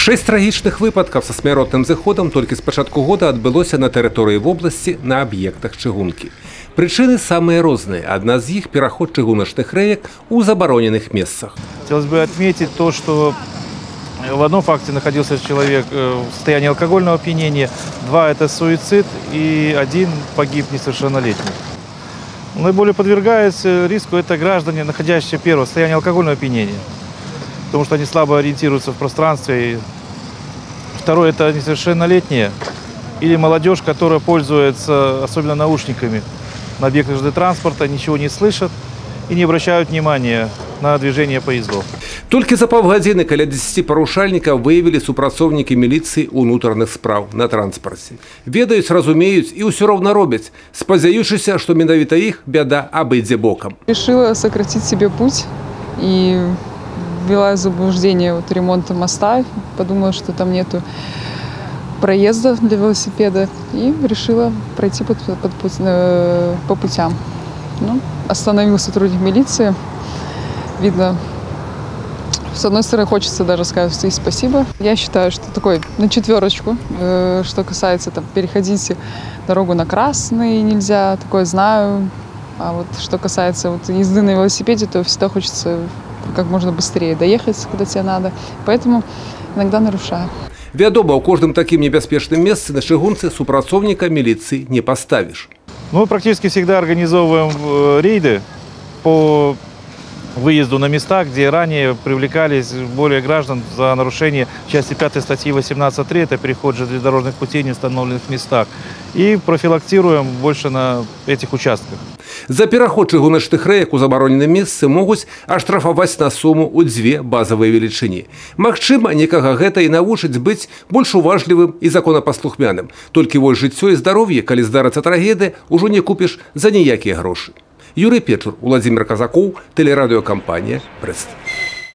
6 трагічных выпадкаў са смяротным зыходам толькі з пачатку года адбылося на тэрыторыі вобласці на аб'ектах чыгункі. Прычыны самыя розныя. Адна з іх – пераход чыгуначных рэек у забароненых месцах. Хотелось бы отметить то, что в одном факте находился человек в состоянии алкогольного опьянения, 2 – это суицид, и 1 погиб несовершеннолетний. Наиболее подвергаются риску это граждане, находящиеся в состоянии алкогольного опьянения, потому что они слабо ориентируются в пространстве. Второе – это несовершеннолетние или молодежь, которая пользуется особенно наушниками на объектах ЖД-транспорта, ничего не слышат и не обращают внимания на движение поездов. Толькі за паўгадзіны каля 10 парушальнікаў выявілі супрацоўнікі міліцыі ўнутраных спраў на транспарце. Ведаюць, разумеюць і ўсё роўна робяць, спадзяючыся, што менавіта іх бяда абыдзе бокам. Решила сократить себе путь и ввела заблуждение ремонта моста. Подумала, что там нету проезда для велосипеда, и решила пройти по путям. Ну, остановил сотрудник милиции. Видно, с одной стороны, хочется даже сказать и спасибо. Я считаю, что такой на 4, что касается там, переходить дорогу на красный нельзя, такое знаю. А вот что касается езды на велосипеде, то всегда хочется как можно быстрее доехать, куда тебе надо. Поэтому иногда нарушаю. Вядома, у кожным таким небяспечным месцы на чыгунцы супрацоўніка милиции не поставишь. Мы практически всегда организовываем рейды по выезду на места, где ранее привлекались более граждан за нарушение части 5 статьи 18.3, это переход железнодорожных путей в неустановленных местах. И профилактируем больше на этих участках. За пераход чыгуначных рэек у забароненым месцы могуць аштрафаваць на суму ў 2 базавыя велічыні. Магчыма, некага гэта і навучыць быць больш уважлівым і законапаслухмяным. Толькі вось жыццё і здароўе, калі здарыцца трагедыя, ужо не купіш за ніякія грошы. Юрий Печур, Владимир Казаков, телерадиокомпания «Брест».